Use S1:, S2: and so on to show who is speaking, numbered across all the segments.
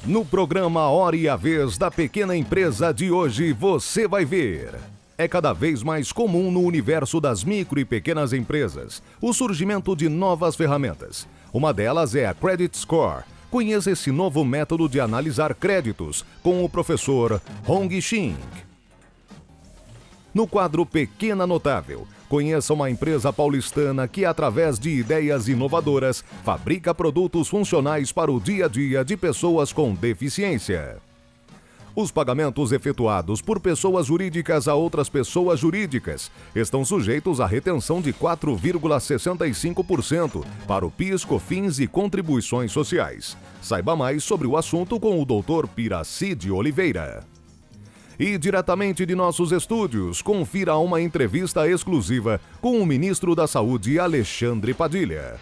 S1: No programa Hora e a Vez da Pequena Empresa de hoje, você vai ver. É cada vez mais comum no universo das micro e pequenas empresas o surgimento de novas ferramentas. Uma delas é a Credit Score. Conheça esse novo método de analisar créditos com o professor Hong Xing. No quadro Pequena Notável, conheça uma empresa paulistana que, através de ideias inovadoras, fabrica produtos funcionais para o dia a dia de pessoas com deficiência. Os pagamentos efetuados por pessoas jurídicas a outras pessoas jurídicas estão sujeitos à retenção de 4,65% para o PIS, COFINS e contribuições sociais. Saiba mais sobre o assunto com o Dr. Piraci de Oliveira. E diretamente de nossos estúdios, confira uma entrevista exclusiva com o ministro da Saúde, Alexandre Padilha.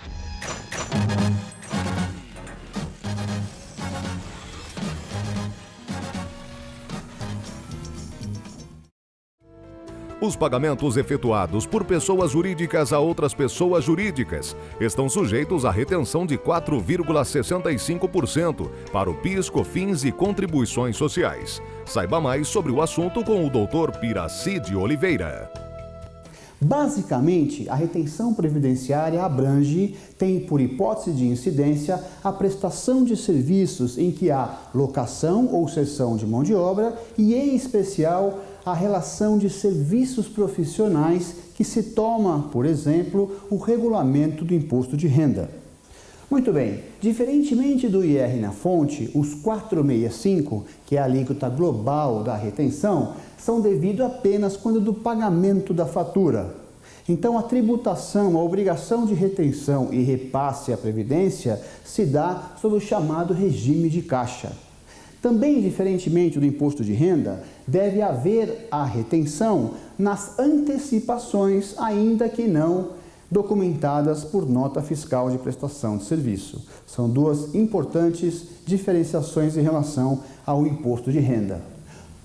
S1: Os pagamentos efetuados por pessoas jurídicas a outras pessoas jurídicas estão sujeitos à retenção de 4,65% para o PIS, COFINS e contribuições sociais. Saiba mais sobre o assunto com o Dr. Piraci de Oliveira.
S2: Basicamente, a retenção previdenciária abrange, tem por hipótese de incidência, a prestação de serviços em que há locação ou cessão de mão de obra e, em especial, a relação de serviços profissionais que se toma, por exemplo, o regulamento do imposto de renda. Muito bem, diferentemente do IR na fonte, os 465, que é a alíquota global da retenção, são devidos apenas quando do pagamento da fatura. Então, a tributação, a obrigação de retenção e repasse à Previdência se dá sob o chamado regime de caixa. Também, diferentemente do imposto de renda, deve haver a retenção nas antecipações, ainda que não documentadas por nota fiscal de prestação de serviço. São duas importantes diferenciações em relação ao imposto de renda.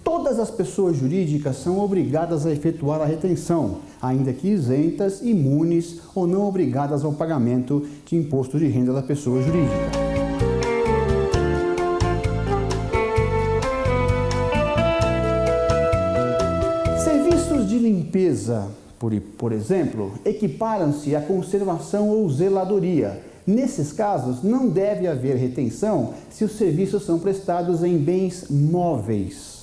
S2: Todas as pessoas jurídicas são obrigadas a efetuar a retenção, ainda que isentas, imunes ou não obrigadas ao pagamento de imposto de renda da pessoa jurídica. Serviços de limpeza, por exemplo, equiparam-se à conservação ou zeladoria. Nesses casos, não deve haver retenção se os serviços são prestados em bens móveis.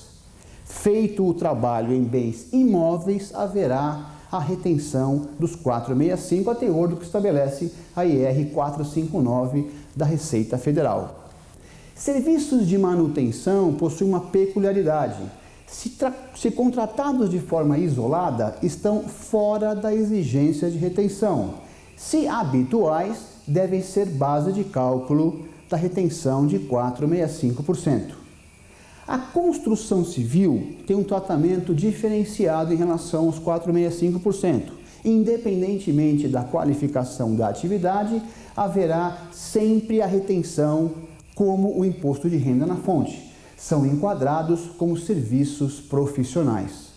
S2: Feito o trabalho em bens imóveis, haverá a retenção dos 465 a teor do que estabelece a IR 459 da Receita Federal. Serviços de manutenção possuem uma peculiaridade. Se contratados de forma isolada, estão fora da exigência de retenção. Se habituais, devem ser base de cálculo da retenção de 4,65%. A construção civil tem um tratamento diferenciado em relação aos 4,65%. Independentemente da qualificação da atividade, haverá sempre a retenção como o imposto de renda na fonte. São enquadrados como serviços profissionais.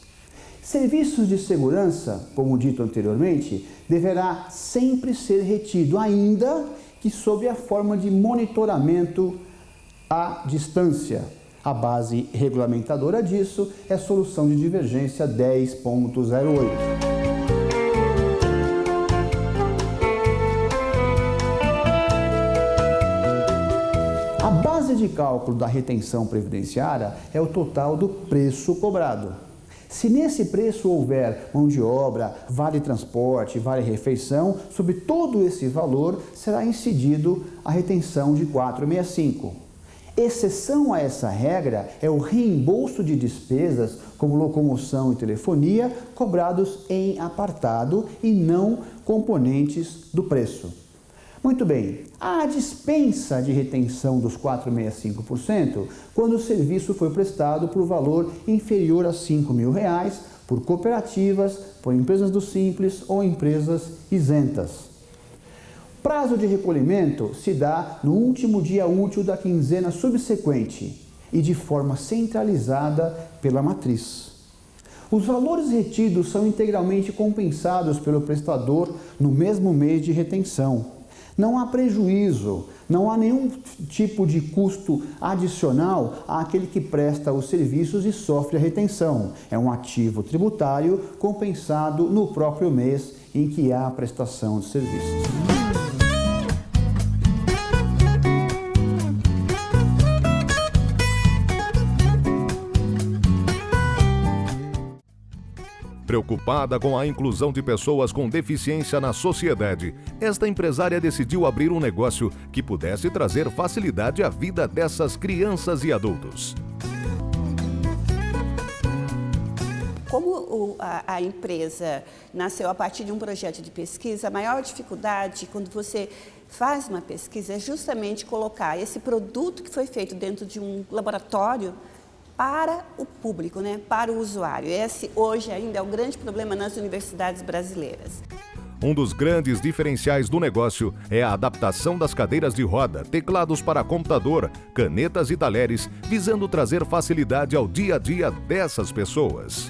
S2: Serviços de segurança, como dito anteriormente, deverá sempre ser retido, ainda que sob a forma de monitoramento à distância. A base regulamentadora disso é a solução de divergência 10.08. A base de cálculo da retenção previdenciária é o total do preço cobrado. Se nesse preço houver mão de obra, vale transporte, vale refeição, sobre todo esse valor será incidido a retenção de 4,65. Exceção a essa regra é o reembolso de despesas como locomoção e telefonia cobrados em apartado e não componentes do preço. Muito bem, há a dispensa de retenção dos 4,65% quando o serviço foi prestado por valor inferior a R$ 5.000 por cooperativas, por empresas do Simples ou empresas isentas. Prazo de recolhimento se dá no último dia útil da quinzena subsequente e de forma centralizada pela matriz. Os valores retidos são integralmente compensados pelo prestador no mesmo mês de retenção. Não há prejuízo Não há nenhum tipo de custo adicional àquele que presta os serviços e sofre a retenção. É um ativo tributário compensado no próprio mês em que há a prestação de serviços.
S1: Preocupada com a inclusão de pessoas com deficiência na sociedade, esta empresária decidiu abrir um negócio que pudesse trazer facilidade à vida dessas crianças e adultos.
S3: Como a empresa nasceu a partir de um projeto de pesquisa, a maior dificuldade quando você faz uma pesquisa é justamente colocar esse produto que foi feito dentro de um laboratório para o público, né? Para o usuário. Esse hoje ainda é o grande problema nas universidades brasileiras.
S1: Um dos grandes diferenciais do negócio é a adaptação das cadeiras de roda, teclados para computador, canetas e talheres, visando trazer facilidade ao dia a dia dessas pessoas.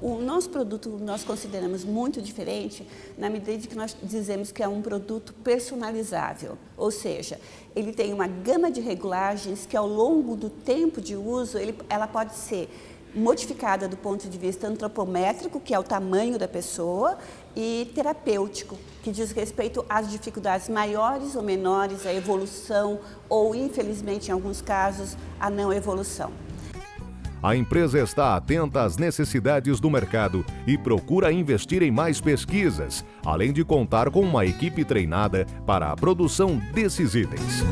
S3: O nosso produto nós consideramos muito diferente na medida que nós dizemos que é um produto personalizável, ou seja, ele tem uma gama de regulagens que ao longo do tempo de uso ela pode ser modificada do ponto de vista antropométrico, que é o tamanho da pessoa, e terapêutico, que diz respeito às dificuldades maiores ou menores, à evolução ou, infelizmente, em alguns casos, à não evolução.
S1: A empresa está atenta às necessidades do mercado e procura investir em mais pesquisas, além de contar com uma equipe treinada para a produção desses itens.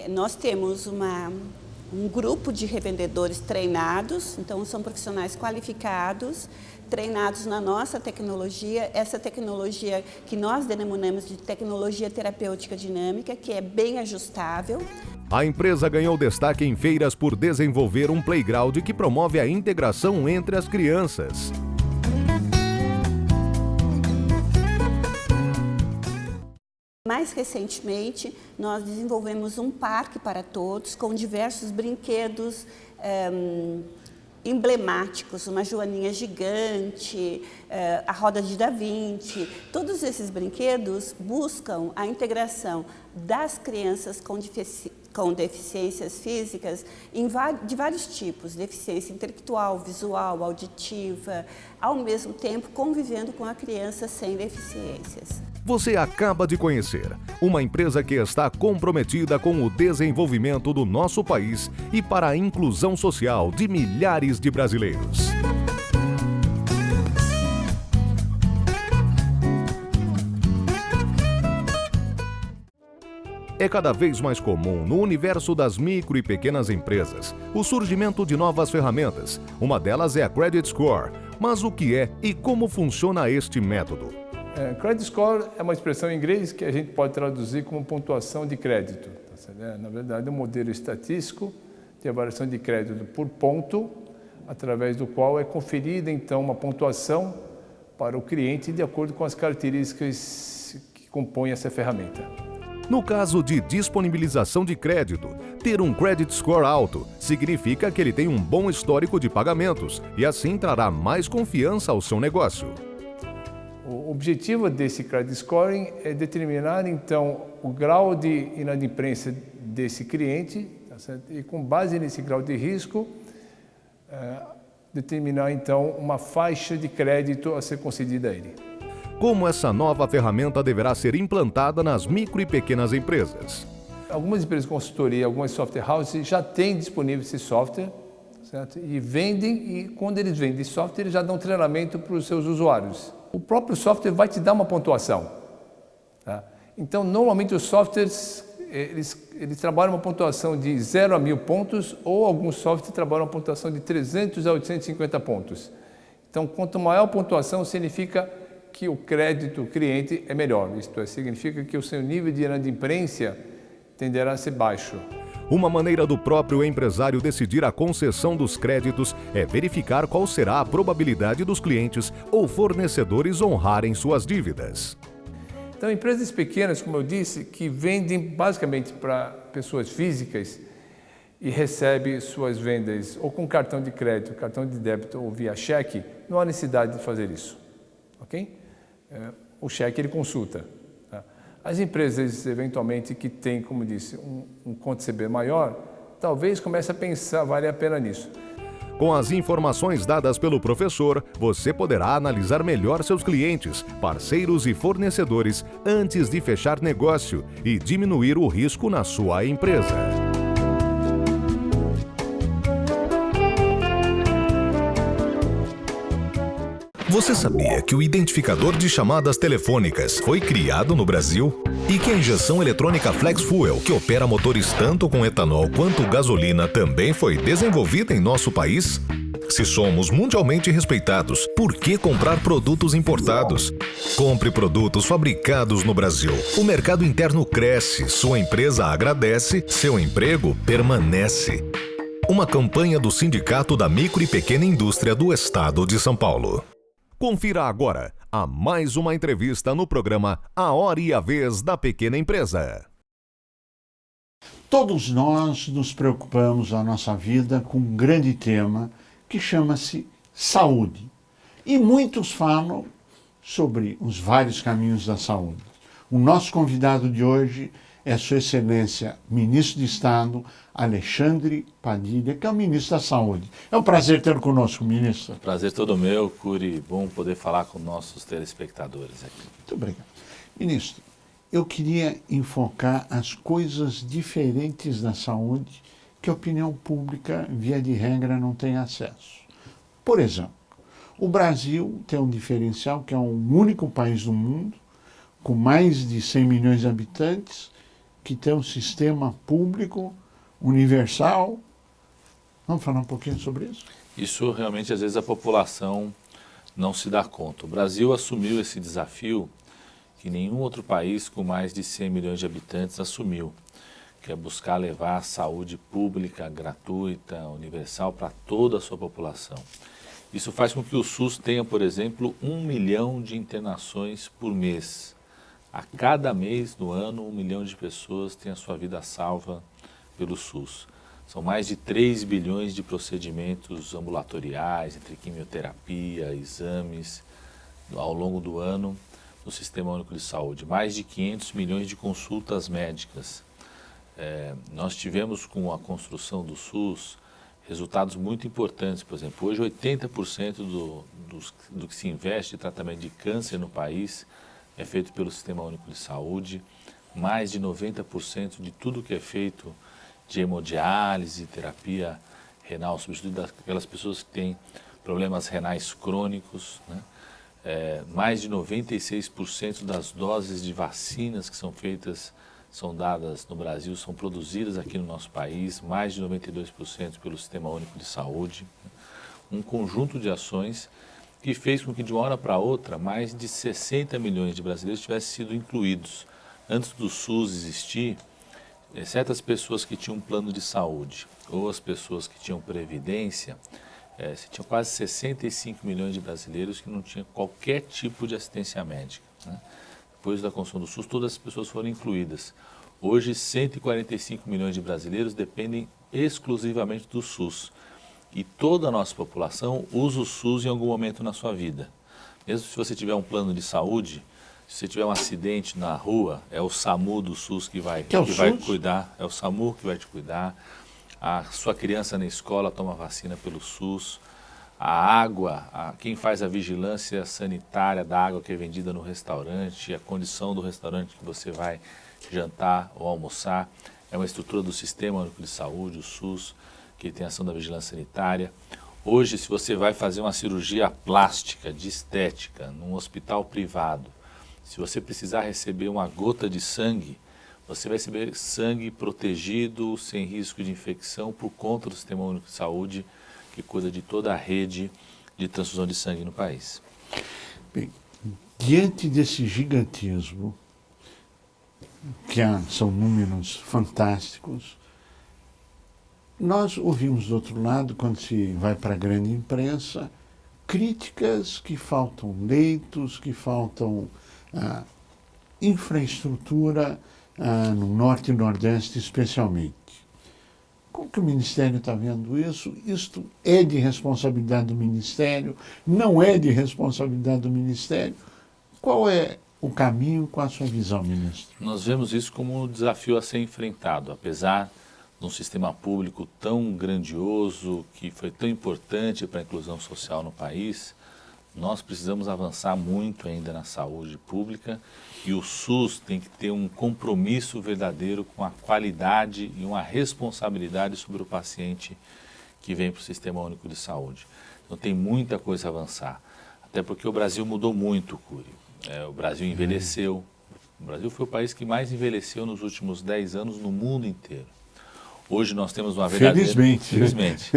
S3: Nós temos um grupo de revendedores treinados, então são profissionais qualificados, treinados na nossa tecnologia, essa tecnologia que nós denominamos de tecnologia terapêutica dinâmica, que é bem ajustável.
S1: A empresa ganhou destaque em feiras por desenvolver um playground que promove a integração entre as crianças.
S3: Mais recentemente, nós desenvolvemos um parque para todos com diversos brinquedos emblemáticos, uma joaninha gigante, a roda de Da Vinci. Todos esses brinquedos buscam a integração das crianças com deficiências físicas de vários tipos, deficiência intelectual, visual, auditiva, ao mesmo tempo convivendo com a criança sem deficiências.
S1: Você acaba de conhecer uma empresa que está comprometida com o desenvolvimento do nosso país e para a inclusão social de milhares de brasileiros. É cada vez mais comum no universo das micro e pequenas empresas o surgimento de novas ferramentas. Uma delas é a Credit Score. Mas o que é e como funciona este método?
S4: Credit Score é uma expressão em inglês que a gente pode traduzir como pontuação de crédito. Na verdade, é um modelo estatístico de avaliação de crédito por ponto, através do qual é conferida, então, uma pontuação para o cliente de acordo com as características que compõem essa ferramenta.
S1: No caso de disponibilização de crédito, ter um Credit Score alto significa que ele tem um bom histórico de pagamentos e assim trará mais confiança ao seu negócio.
S4: O objetivo desse Credit Scoring é determinar, então, o grau de inadimplência desse cliente, tá certo? E com base nesse grau de risco, determinar, então, uma faixa de crédito a ser concedida a ele.
S1: Como essa nova ferramenta deverá ser implantada nas micro e pequenas empresas?
S4: Algumas empresas de consultoria, algumas software houses já têm disponível esse software, certo? E vendem, e quando eles vendem software, eles já dão treinamento para os seus usuários. O próprio software vai te dar uma pontuação. Tá? Então, normalmente os softwares, eles trabalham uma pontuação de 0 a 1000 pontos, ou alguns softwares trabalham uma pontuação de 300 a 850 pontos. Então, quanto maior a pontuação, significa que o crédito cliente é melhor. Isto é, significa que o seu nível de inadimplência tenderá a ser baixo.
S1: Uma maneira do próprio empresário decidir a concessão dos créditos é verificar qual será a probabilidade dos clientes ou fornecedores honrarem suas dívidas.
S4: Então, empresas pequenas, como eu disse, que vendem basicamente para pessoas físicas e recebem suas vendas ou com cartão de crédito, cartão de débito ou via cheque, não há necessidade de fazer isso. Ok? o cheque ele consulta. Tá? As empresas, eventualmente, que têm, como disse, um conto CB maior, talvez comece a pensar, vale a pena nisso.
S1: Com as informações dadas pelo professor, você poderá analisar melhor seus clientes, parceiros e fornecedores antes de fechar negócio e diminuir o risco na sua empresa. Você sabia que o identificador de chamadas telefônicas foi criado no Brasil? E que a injeção eletrônica Flex Fuel, que opera motores tanto com etanol quanto gasolina, também foi desenvolvida em nosso país? Se somos mundialmente respeitados, por que comprar produtos importados? Compre produtos fabricados no Brasil. O mercado interno cresce, sua empresa agradece, seu emprego permanece. Uma campanha do Sindicato da Micro e Pequena Indústria do Estado de São Paulo. Confira agora a mais uma entrevista no programa A Hora e a Vez da Pequena Empresa.
S5: Todos nós nos preocupamos na nossa vida com um grande tema que chama-se saúde. E muitos falam sobre os vários caminhos da saúde. O nosso convidado de hoje é Sua Excelência, Ministro de Estado, Alexandre Padilha, que é o Ministro da Saúde. É um prazer tê-lo conosco, Ministro.
S6: Prazer todo meu, Cury. Bom poder falar com nossos telespectadores aqui.
S5: Muito obrigado. Ministro, eu queria enfocar as coisas diferentes da saúde que a opinião pública, via de regra, não tem acesso. Por exemplo, o Brasil tem um diferencial que é o único país do mundo, com mais de 100 milhões de habitantes, que tem um sistema público universal. Vamos falar um pouquinho sobre isso?
S6: Isso realmente, às vezes, a população não se dá conta. O Brasil assumiu esse desafio que nenhum outro país com mais de 100 milhões de habitantes assumiu, que é buscar levar a saúde pública, gratuita, universal para toda a sua população. Isso faz com que o SUS tenha, por exemplo, 1 milhão de internações por mês. A cada mês do ano, 1 milhão de pessoas têm a sua vida salva pelo SUS. São mais de 3 bilhões de procedimentos ambulatoriais, entre quimioterapia, exames, ao longo do ano, no Sistema Único de Saúde. Mais de 500 milhões de consultas médicas. Nós tivemos, com a construção do SUS, resultados muito importantes. Por exemplo, hoje 80% do que se investe em tratamento de câncer no país é feito pelo Sistema Único de Saúde. Mais de 90% de tudo que é feito de hemodiálise, terapia renal, substituído daquelas pessoas que têm problemas renais crônicos, né? Mais de 96% das doses de vacinas que são dadas no Brasil, são produzidas aqui no nosso país, mais de 92% pelo Sistema Único de Saúde. Um conjunto de ações que fez com que, de uma hora para outra, mais de 60 milhões de brasileiros tivessem sido incluídos. Antes do SUS existir, certas pessoas que tinham plano de saúde ou as pessoas que tinham previdência, se tinham quase 65 milhões de brasileiros que não tinham qualquer tipo de assistência médica, né? Depois da construção do SUS, todas as pessoas foram incluídas. Hoje, 145 milhões de brasileiros dependem exclusivamente do SUS. E toda a nossa população usa o SUS em algum momento na sua vida. Mesmo se você tiver um plano de saúde, se você tiver um acidente na rua, é o SAMU do SUS que vai cuidar, é o SAMU que vai te cuidar. A sua criança na escola toma vacina pelo SUS. A água, quem faz a vigilância sanitária da água que é vendida no restaurante, a condição do restaurante que você vai jantar ou almoçar, é uma estrutura do Sistema Único de Saúde, o SUS, que tem ação da vigilância sanitária. Hoje, se você vai fazer uma cirurgia plástica, de estética, num hospital privado, se você precisar receber uma gota de sangue, você vai receber sangue protegido, sem risco de infecção, por conta do Sistema Único de Saúde, que cuida de toda a rede de transfusão de sangue no país.
S5: Bem, diante desse gigantismo, que são números fantásticos, nós ouvimos do outro lado, quando se vai para a grande imprensa, críticas que faltam leitos, que faltam infraestrutura no Norte e Nordeste especialmente. Como que o Ministério está vendo isso? Isto é de responsabilidade do Ministério? Não é de responsabilidade do Ministério? Qual é o caminho com a sua visão, ministro?
S6: Nós vemos isso como um desafio a ser enfrentado, apesar de um sistema público tão grandioso, que foi tão importante para a inclusão social no país. Nós precisamos avançar muito ainda na saúde pública e o SUS tem que ter um compromisso verdadeiro com a qualidade e uma responsabilidade sobre o paciente que vem para o Sistema Único de Saúde. Então tem muita coisa a avançar, até porque o Brasil mudou muito, Cury. O Brasil envelheceu, o Brasil foi o país que mais envelheceu nos últimos 10 anos no mundo inteiro. Hoje nós temos uma verdadeira... Felizmente.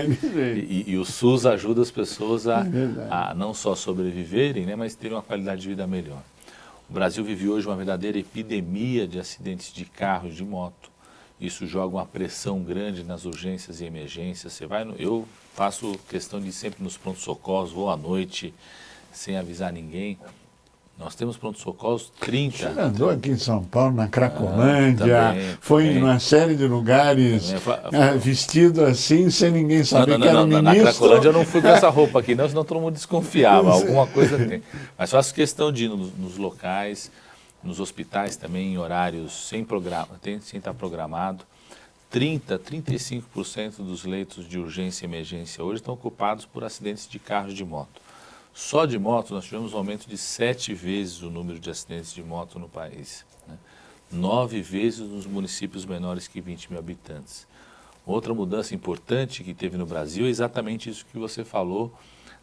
S6: E o SUS ajuda as pessoas a não só sobreviverem, né, mas terem uma qualidade de vida melhor. O Brasil vive hoje uma verdadeira epidemia de acidentes de carro e de moto. Isso joga uma pressão grande nas urgências e emergências. Eu faço questão de ir sempre nos pronto-socorros, vou à noite, sem avisar ninguém. Nós temos pronto-socorros 30.
S5: Você andou aqui em São Paulo, na Cracolândia, foi em uma série de lugares vestido assim, sem ninguém saber que era ministro.
S6: Na Cracolândia eu não fui com essa roupa aqui, não, senão todo mundo desconfiava, alguma coisa tem. Mas faço questão de ir nos locais, nos hospitais também, em horários sem estar programado. 35% dos leitos de urgência e emergência hoje estão ocupados por acidentes de carro e de moto. Só de moto nós tivemos um aumento de 7 vezes o número de acidentes de moto no país, né? 9 vezes nos municípios menores que 20 mil habitantes. Outra mudança importante que teve no Brasil é exatamente isso que você falou,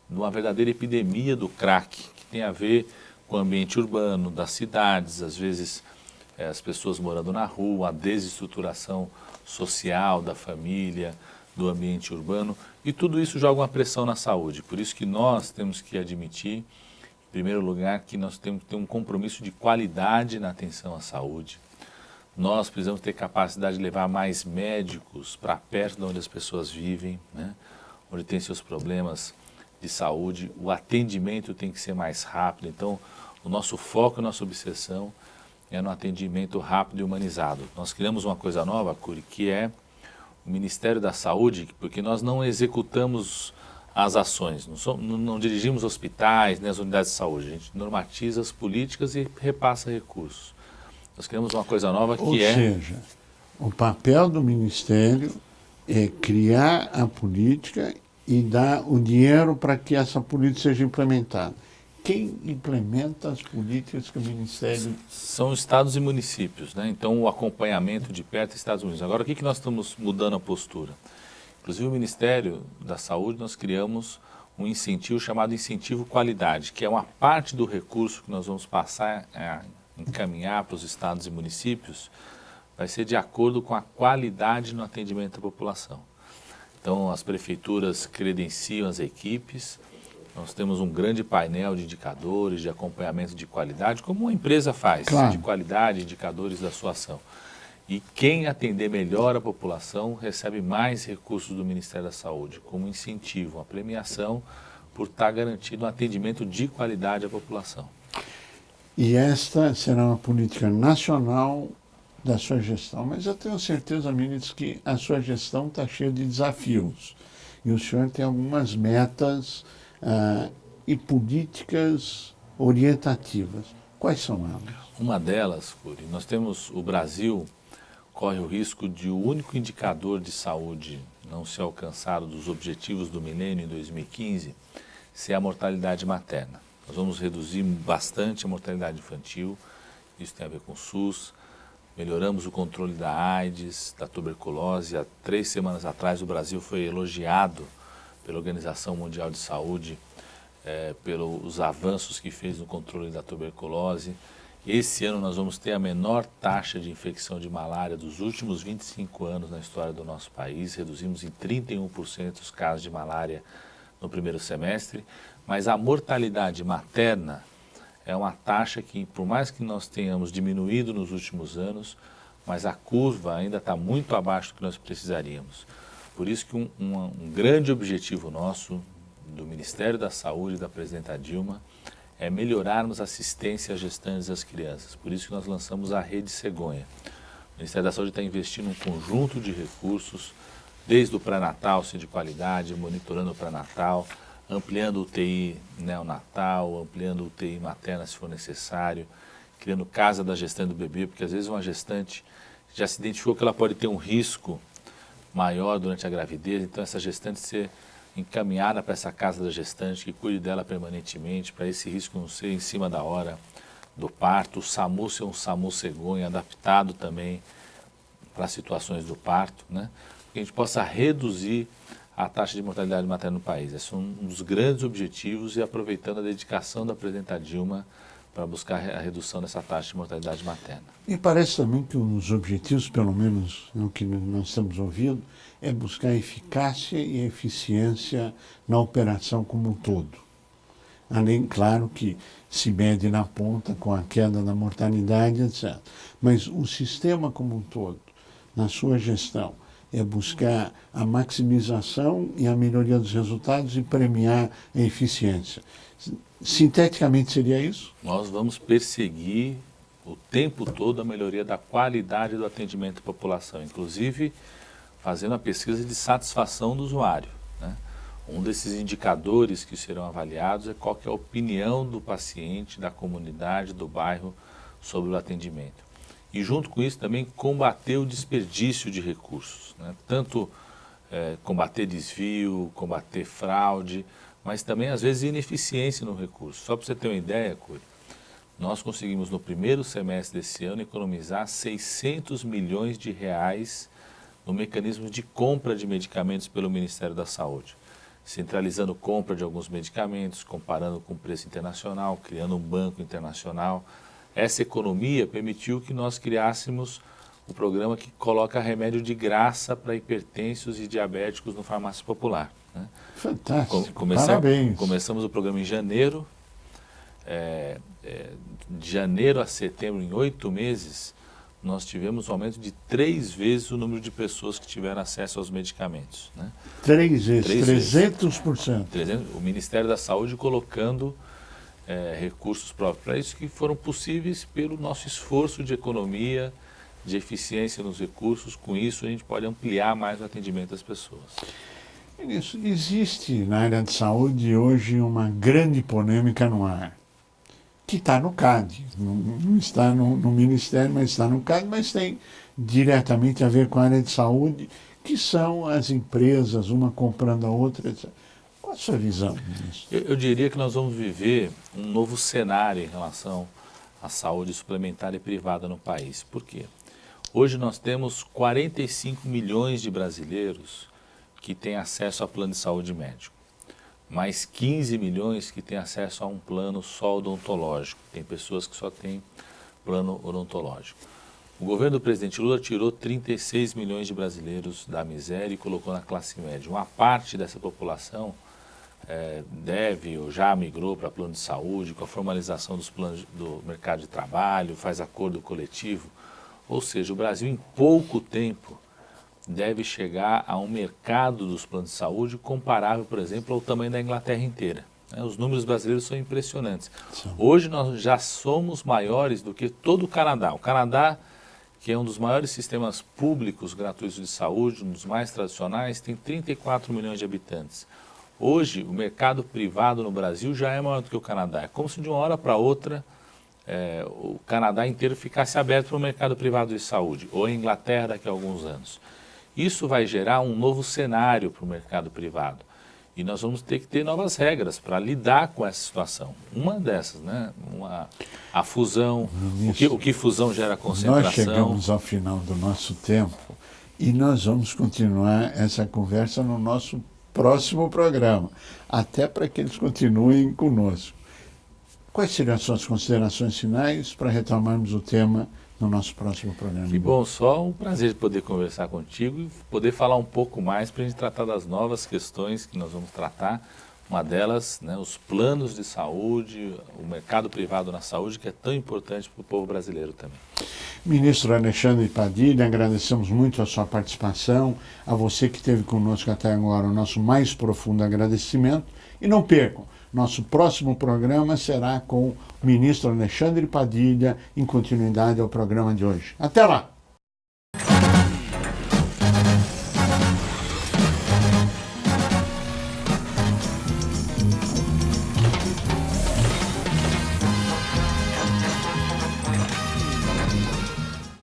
S6: de uma verdadeira epidemia do crack, que tem a ver com o ambiente urbano, das cidades, às vezes as pessoas morando na rua, a desestruturação social da família, do ambiente urbano, e tudo isso joga uma pressão na saúde. Por isso que nós temos que admitir, em primeiro lugar, que nós temos que ter um compromisso de qualidade na atenção à saúde. Nós precisamos ter capacidade de levar mais médicos para perto de onde as pessoas vivem, né? Onde tem seus problemas de saúde. O atendimento tem que ser mais rápido. Então, o nosso foco, a nossa obsessão é no atendimento rápido e humanizado. Nós criamos uma coisa nova, Cury, que é o Ministério da Saúde, porque nós não executamos as ações, não dirigimos hospitais, né, as unidades de saúde, a gente normatiza as políticas e repassa recursos. Nós criamos uma coisa nova que
S5: Ou seja, o papel do Ministério é criar a política e dar o dinheiro para que essa política seja implementada. Quem implementa as políticas que o Ministério...
S6: São estados e municípios, né? Então o acompanhamento de perto é Estados Unidos. Agora, o que nós estamos mudando a postura? Inclusive o Ministério da Saúde, nós criamos um incentivo chamado Incentivo Qualidade, que é uma parte do recurso que nós vamos passar a encaminhar para os estados e municípios, vai ser de acordo com a qualidade no atendimento da população. Então as prefeituras credenciam as equipes. Nós temos um grande painel de indicadores, de acompanhamento de qualidade, como uma empresa faz, claro, de qualidade, indicadores da sua ação. E quem atender melhor a população recebe mais recursos do Ministério da Saúde, como incentivo, uma premiação por estar garantido um atendimento de qualidade à população.
S5: E esta será uma política nacional da sua gestão, mas eu tenho certeza, ministro, que a sua gestão está cheia de desafios. E o senhor tem algumas metas e políticas orientativas. Quais são elas?
S6: Uma delas, Cury, nós temos, o Brasil corre o risco de o único indicador de saúde não ser alcançado dos objetivos do milênio em 2015 ser a mortalidade materna. Nós vamos reduzir bastante a mortalidade infantil, isso tem a ver com o SUS, melhoramos o controle da AIDS, da tuberculose. Há 3 semanas atrás o Brasil foi elogiado pela Organização Mundial de Saúde, pelos avanços que fez no controle da tuberculose. Esse ano nós vamos ter a menor taxa de infecção de malária dos últimos 25 anos na história do nosso país. Reduzimos em 31% os casos de malária no primeiro semestre, mas a mortalidade materna é uma taxa que, por mais que nós tenhamos diminuído nos últimos anos, mas a curva ainda está muito abaixo do que nós precisaríamos. Por isso que um grande objetivo nosso, do Ministério da Saúde e da presidenta Dilma, é melhorarmos a assistência às gestantes e às crianças. Por isso que nós lançamos a Rede Cegonha. O Ministério da Saúde está investindo um conjunto de recursos, desde o pré-natal, ser de qualidade, monitorando o pré-natal, ampliando UTI neonatal, ampliando UTI materna se for necessário, criando casa da gestante do bebê, porque às vezes uma gestante já se identificou que ela pode ter um risco maior durante a gravidez, então essa gestante ser encaminhada para essa casa da gestante, que cuide dela permanentemente, para esse risco não ser em cima da hora do parto, o SAMU ser um SAMU cegonha, adaptado também para situações do parto, né? Que a gente possa reduzir a taxa de mortalidade materna no país. Esse é um dos grandes objetivos e aproveitando a dedicação da presidenta Dilma para buscar a redução dessa taxa de mortalidade materna.
S5: E parece também que um dos objetivos, pelo menos no que nós estamos ouvindo, é buscar eficácia e eficiência na operação como um todo. Além, claro, que se mede na ponta com a queda da mortalidade, etc. Mas o sistema como um todo, na sua gestão, é buscar a maximização e a melhoria dos resultados e premiar a eficiência. Sinteticamente seria isso?
S6: Nós vamos perseguir o tempo todo a melhoria da qualidade do atendimento à população, inclusive fazendo a pesquisa de satisfação do usuário, né? Um desses indicadores que serão avaliados é qual que é a opinião do paciente, da comunidade, do bairro sobre o atendimento. E junto com isso também combater o desperdício de recursos, né? Tanto combater desvio, combater fraude, mas também às vezes ineficiência no recurso. Só para você ter uma ideia, Cury, nós conseguimos no primeiro semestre desse ano economizar 600 milhões de reais no mecanismo de compra de medicamentos pelo Ministério da Saúde, centralizando compra de alguns medicamentos, comparando com o preço internacional, criando um banco internacional. Essa economia permitiu que nós criássemos o programa que coloca remédio de graça para hipertensos e diabéticos no farmácia popular, né?
S5: Fantástico, parabéns.
S6: Começamos o programa em janeiro, de janeiro a setembro, em 8 meses, nós tivemos um aumento de 3 vezes o número de pessoas que tiveram acesso aos medicamentos, né?
S5: 3 vezes, 300%.
S6: O Ministério da Saúde colocando recursos próprios para isso, que foram possíveis pelo nosso esforço de economia, de eficiência nos recursos. Com isso a gente pode ampliar mais o atendimento das pessoas.
S5: Ministro, existe na área de saúde hoje uma grande polêmica no ar, que está no CAD, não está no Ministério, mas está no CAD, mas tem diretamente a ver com a área de saúde, que são as empresas, uma comprando a outra, etc. Qual a sua visão disso?
S6: Eu diria que nós vamos viver um novo cenário em relação à saúde suplementar e privada no país. Por quê? Hoje nós temos 45 milhões de brasileiros que têm acesso a plano de saúde médico, mais 15 milhões que têm acesso a um plano só odontológico. Tem pessoas que só têm plano odontológico. O governo do presidente Lula tirou 36 milhões de brasileiros da miséria e colocou na classe média. Uma parte dessa população deve ou já migrou para plano de saúde, com a formalização dos planos do mercado de trabalho, faz acordo coletivo. Ou seja, o Brasil em pouco tempo deve chegar a um mercado dos planos de saúde comparável, por exemplo, ao tamanho da Inglaterra inteira. Os números brasileiros são impressionantes. Hoje nós já somos maiores do que todo o Canadá. O Canadá, que é um dos maiores sistemas públicos gratuitos de saúde, um dos mais tradicionais, tem 34 milhões de habitantes. Hoje, o mercado privado no Brasil já é maior do que o Canadá. É como se de uma hora para outra o Canadá inteiro ficasse aberto para o mercado privado de saúde, ou a Inglaterra daqui a alguns anos. Isso vai gerar um novo cenário para o mercado privado. E nós vamos ter que ter novas regras para lidar com essa situação. Uma dessas, né? A fusão, o que fusão gera concentração.
S5: Nós chegamos ao final do nosso tempo e nós vamos continuar essa conversa no nosso próximo programa, até para que eles continuem conosco. Quais seriam as suas considerações finais para retomarmos o tema no nosso próximo programa?
S6: Que bom, só um prazer de poder conversar contigo e poder falar um pouco mais para a gente tratar das novas questões que nós vamos tratar. Uma delas, né, os planos de saúde, o mercado privado na saúde, que é tão importante para o povo brasileiro também.
S5: Ministro Alexandre Padilha, agradecemos muito a sua participação, a você que esteve conosco até agora, o nosso mais profundo agradecimento. E não percam, nosso próximo programa será com o ministro Alexandre Padilha, em continuidade ao programa de hoje. Até lá!